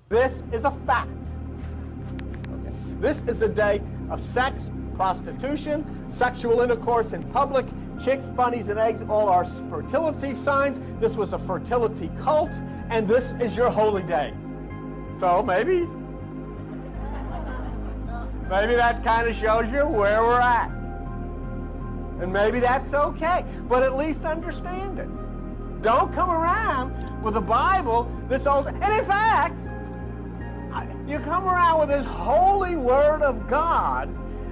This is a fact. Okay. This is a day of sex, prostitution, sexual intercourse in public, chicks, bunnies, and eggs, all are fertility signs. This was a fertility cult, and this is your holy day. So maybe that kind of shows you where we're at. And maybe that's okay, but at least understand it. Don't come around with a Bible that's old. And in fact, you come around with this holy word of God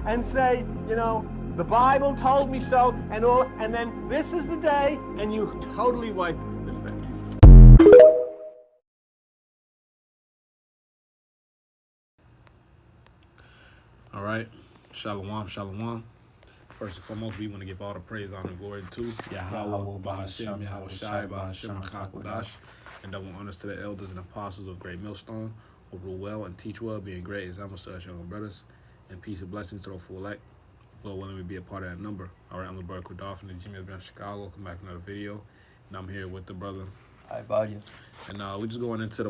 and say, you know, the Bible told me so, and all, and then this is the day, and you totally wipe this thing. All right, shalom, shalom. First and foremost, we want to give all the praise, honor, and glory to Yahweh, Bahashem, Yahweh Shai, Bahashem, HaKadosh, and double honors to the elders and apostles of Great Millstone, who rule well and teach well, being great examples to us young brothers, and peace and blessings to the full elect. Lord willing, we be a part of that number. All right, I'm the brother Kudar from the Jimmy of Chicago. Come back with another video, and I'm here with the brother. Hi, Badia. And we're just going into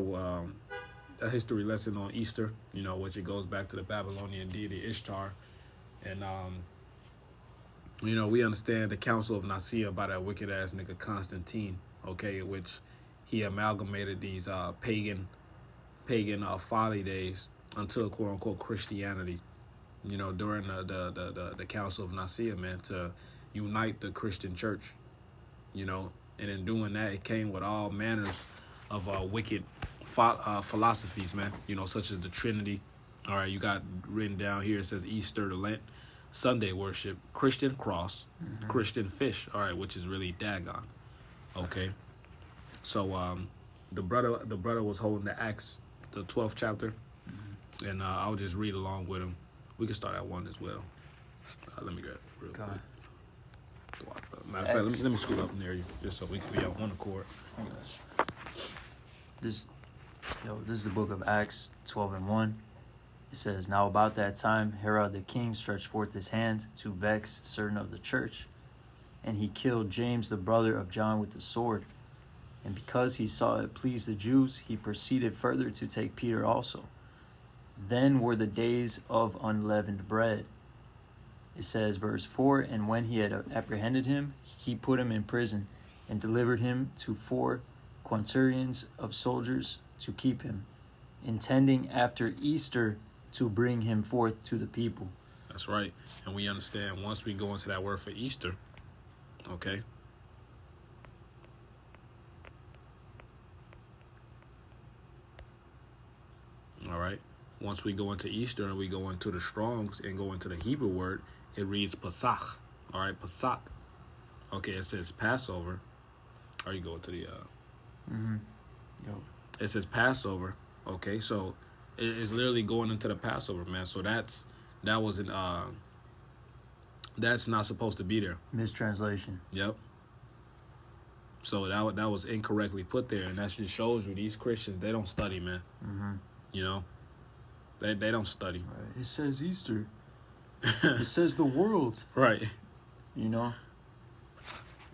a history lesson on Easter, you know, which it goes back to the Babylonian deity Ishtar. And, you know, we understand the Council of Nicaea by that wicked-ass nigga Constantine, okay, which he amalgamated these pagan folly days until, quote-unquote, Christianity, you know, during the Council of Nicaea, man, to unite the Christian church, you know. And in doing that, it came with all manners of wicked philosophies, man, you know, such as the Trinity. All right, you got written down here, it says Easter, Lent, Sunday worship, Christian cross, Christian fish, all right, which is really Dagon, okay? So the brother was holding the Acts, the 12th chapter, and I'll just read along with him. We can start at 1 as well. Let me grab it real quick. Matter of fact, let me scoot up near you, just so we can be on one accord. This is the book of Acts 12:1. It says, "Now about that time, Herod the king stretched forth his hand to vex certain of the church, and he killed James the brother of John with the sword. And because he saw it pleased the Jews, he proceeded further to take Peter also. Then were the days of unleavened bread." It says, verse 4, "And when he had apprehended him, he put him in prison, and delivered him to 4 quaternions of soldiers to keep him, intending after Easter to bring him forth to the people." That's right. And we understand once we go into that word for Easter, okay? All right. Once we go into Easter and we go into the Strongs and go into the Hebrew word, it reads Pesach. All right, Pesach. Okay, it says Passover. Or you go to the... It says Passover. Okay, so it's literally going into the Passover, man. So that's not supposed to be there. Mistranslation. Yep. So that was incorrectly put there, and that just shows you these Christians, they don't study, man. You know, they don't study. Right. It says Easter. It says the world. Right. You know.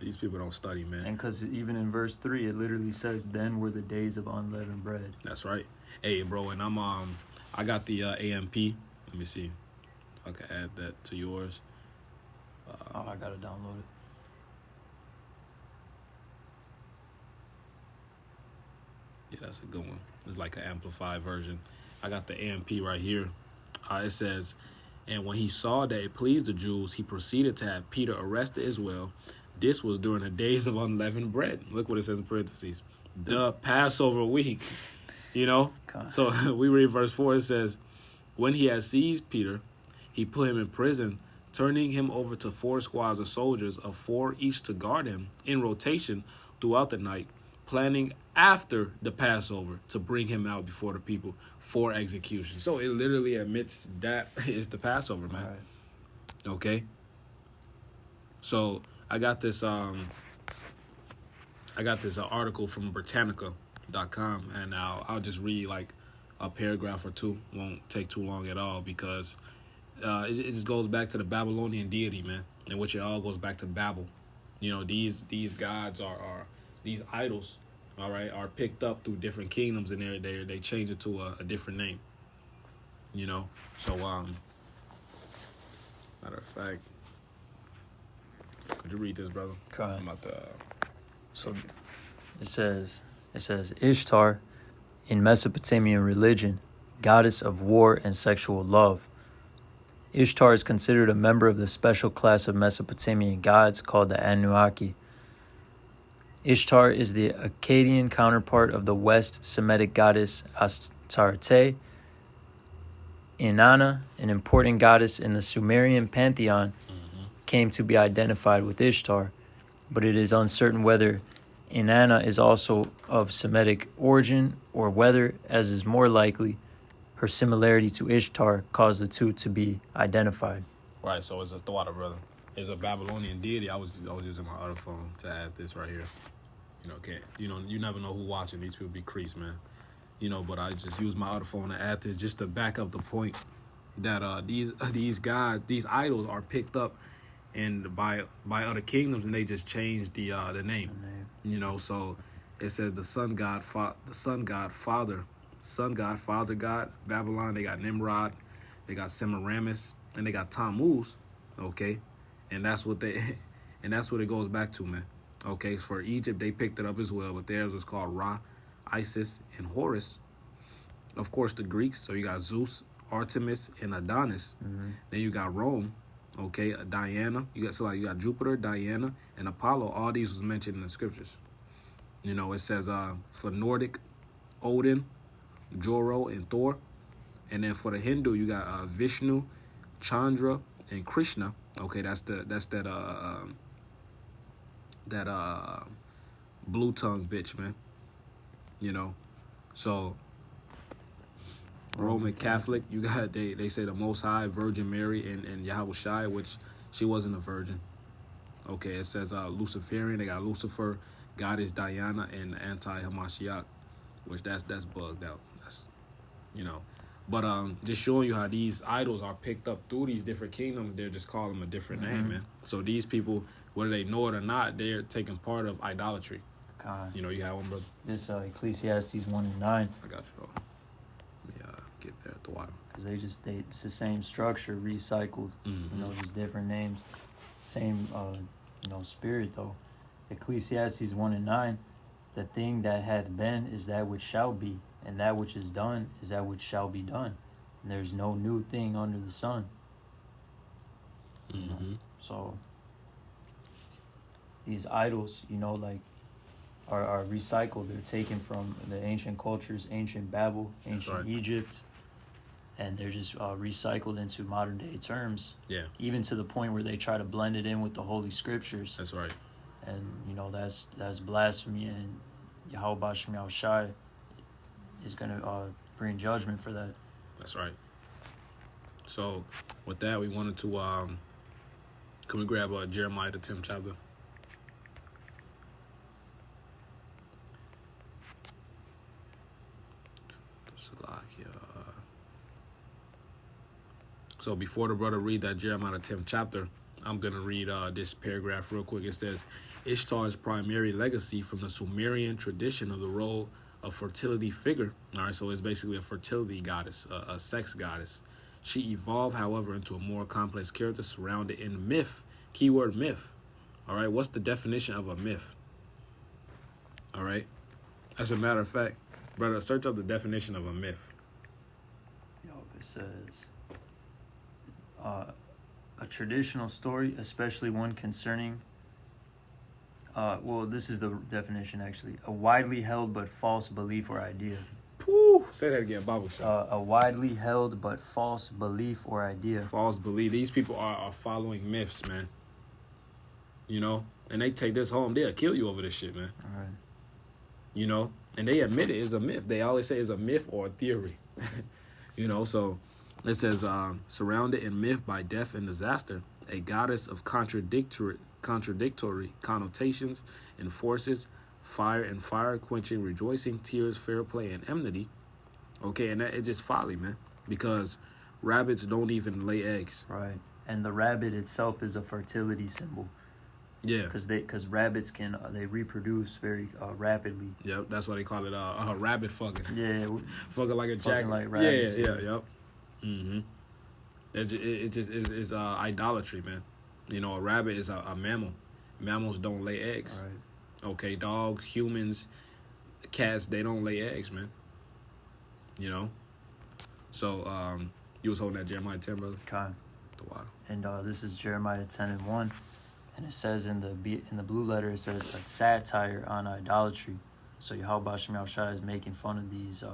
These people don't study, man. And because even in verse 3, it literally says, "Then were the days of unleavened bread." That's right. Hey, bro, and I got the AMP. Let me see if I can add that to yours. I gotta download it. Yeah, that's a good one. It's like an amplified version. I got the AMP right here. It says, "And when he saw that it pleased the Jews, he proceeded to have Peter arrested as well. This was during the days of unleavened bread." Look what it says in parentheses. The Passover week. You know? God. So we read verse 4. It says, "When he had seized Peter, he put him in prison, turning him over to 4 squads of soldiers, of 4 each to guard him, in rotation throughout the night, planning after the Passover to bring him out before the people for execution." So it literally admits that is the Passover, man. Right. Okay? So I got this article from Britannica.com, and I'll just read like a paragraph or two. Won't take too long at all, because it just goes back to the Babylonian deity, man, in which it all goes back to Babel. You know, these gods are these idols all right, are picked up through different kingdoms, and they change it to a different name. You know, so matter of fact, could you read this, brother? Okay. I'm about to. So it says Ishtar, in Mesopotamian religion, goddess of war and sexual love. Ishtar is considered a member of the special class of Mesopotamian gods called the Anunnaki. Ishtar is the Akkadian counterpart of the West Semitic goddess Astarte. Inanna, an important goddess in the Sumerian pantheon, came to be identified with Ishtar, but it is uncertain whether Inanna is also of Semitic origin or whether, as is more likely, her similarity to Ishtar caused the two to be identified. Right, so it's a thought, brother. It's a Babylonian deity. I was using my other phone to add this right here. You never know who watching. These people be creeps, man. But I just use my other phone to add this just to back up the point that these gods, these idols are picked up and by other kingdoms, and they just change the name. So it says the sun god father god. Babylon, they got Nimrod, they got Semiramis, and they got Tammuz. Okay, and that's what it goes back to, man. Okay, for Egypt they picked it up as well, but theirs was called Ra, Isis, and Horus. Of course, the Greeks. So you got Zeus, Artemis, and Adonis. Then you got Rome. Okay, Diana. You got Jupiter, Diana, and Apollo. All these was mentioned in the scriptures. It says for Nordic, Odin, Joro, and Thor. And then for the Hindu, you got Vishnu, Chandra, and Krishna. Okay, that's that blue tongue bitch, man. So Roman Catholic, you got they say the Most High, Virgin Mary, and Yahweh Shai, which she wasn't a virgin. Okay, it says Luciferian, they got Lucifer, Goddess Diana, and Anti-Hamashiach, which that's bugged out. That's But just showing you how these idols are picked up through these different kingdoms, they're just calling them a different name, man. So these people, whether they know it or not, they're taking part of idolatry. God. You have one, brother? This Ecclesiastes 1:9. I got you. Hold on. Let me get there at the bottom. Because it's the same structure, recycled. Just different names. Same, spirit, though. Ecclesiastes 1:9. The thing that hath been is that which shall be, and that which is done is that which shall be done. And there's no new thing under the sun. So these idols, are recycled. They're taken from the ancient cultures, ancient Babel, ancient Egypt, and they're just recycled into modern day terms. Yeah. Even to the point where they try to blend it in with the Holy Scriptures. That's right. And that's blasphemy, and Yahweh Bashem Yahushai is going to bring judgment for that. That's right. So with that, we wanted to can we grab Jeremiah the 10th chapter? So before the brother read that Jeremiah the 10th chapter, I'm going to read this paragraph real quick. It says, Ishtar's primary legacy from the Sumerian tradition of the role of fertility figure. All right, so it's basically a fertility goddess, a sex goddess. She evolved, however, into a more complex character surrounded in myth. Keyword myth. All right, what's the definition of a myth? All right. As a matter of fact, brother, search up the definition of a myth. It says a traditional story, especially one concerning, this is the definition actually, a widely held but false belief or idea. Woo. Say that again, Bible shot. A widely held but false belief or idea. False belief. These people are following myths, man. And they take this home, they'll kill you over this shit, man. All right. And they admit it is a myth. They always say it's a myth or a theory. So it says, surrounded in myth by death and disaster, a goddess of contradictory connotations and forces, fire and fire quenching, rejoicing, tears, fair play, and enmity. Okay, and it's just folly, man, because rabbits don't even lay eggs. Right, and the rabbit itself is a fertility symbol. Yeah. Because rabbits can they reproduce very rapidly. Yep. That's why they call it rabbit fucking. Yeah. Fucking like a Fucking jack. like rabbits. Yeah. Yep. Mm-hmm. It just is idolatry, man. You know, a rabbit is a mammal. Mammals don't lay eggs. Right. Okay, dogs, humans, cats, they don't lay eggs, man. You know? So, you was holding that Jeremiah 10, brother? Okay. The water. And this is Jeremiah 10:1. And it says in the blue letter, it says a satire on idolatry. So Yahweh Shem Yahushua is making fun of these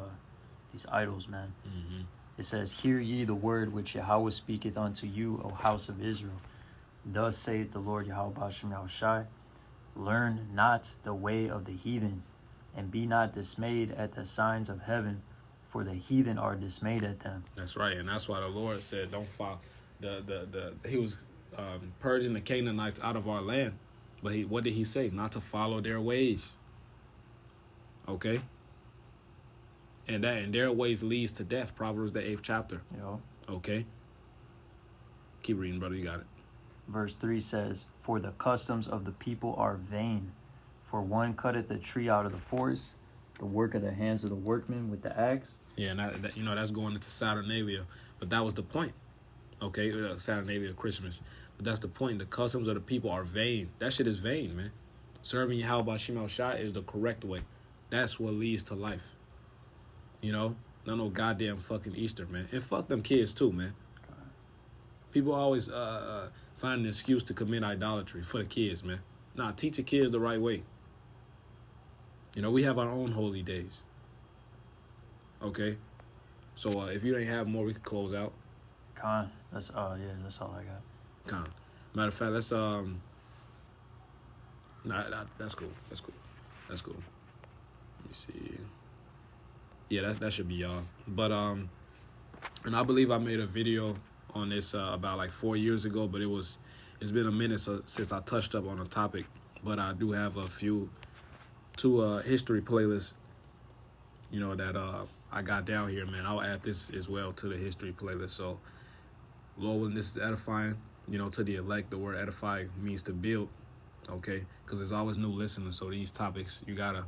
idols, man. Mm-hmm. It says, "Hear ye the word which Yahweh speaketh unto you, O house of Israel. Thus saith the Lord Yahweh Shem Yahushua, learn not the way of the heathen, and be not dismayed at the signs of heaven, for the heathen are dismayed at them." That's right, and that's why the Lord said, "Don't follow." He was purging the Canaanites out of our land, but what did he say? Not to follow their ways. Okay. And their ways leads to death. Proverbs the 8th chapter. Yo. Okay. Keep reading, brother. You got it. Verse 3 says, "For the customs of the people are vain. For one cutteth the tree out of the forest, the work of the hands of the workmen with the axe." Yeah, and that that's going into Saturnalia. But that was the point. Okay, Saturnalia, Christmas. But that's the point. The customs of the people are vain. That shit is vain, man. Serving Yahweh Shem Yahushua is the correct way. That's what leads to life. You know? Not no goddamn fucking Easter, man. And fuck them kids, too, man. People always find an excuse to commit idolatry for the kids, man. Nah, teach the kids the right way. You know, we have our own holy days. Okay? So if you ain't have more, we could close out. Con, that's all I got. Con. Matter of fact, let's that's cool. That's cool. Let me see. Yeah, that should be y'all. But and I believe I made a video on this about like 4 years ago, but it's been a minute since I touched up on a topic. But I do have two history playlists, you know, that I got down here, man. I'll add this as well to the history playlist. So, Lord willing, this is edifying, you know, to the elect. The word edify means to build, okay? Because there's always new listeners. So these topics, you got to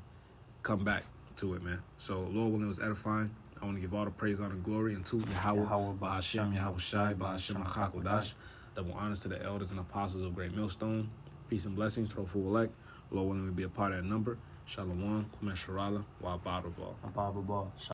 come back to it, man. So, Lord willing, it was edifying. I want to give all the praise, honor, and glory unto Yahweh, Ba'ashem, Yahweh Shai, Ba'ashem, Achakodash. Double honors to the elders and apostles of Great Millstone. Peace and blessings to the full elect. Lord willing, we be a part of that number. Shalom, Kumesh Sharala, Wa Barabal.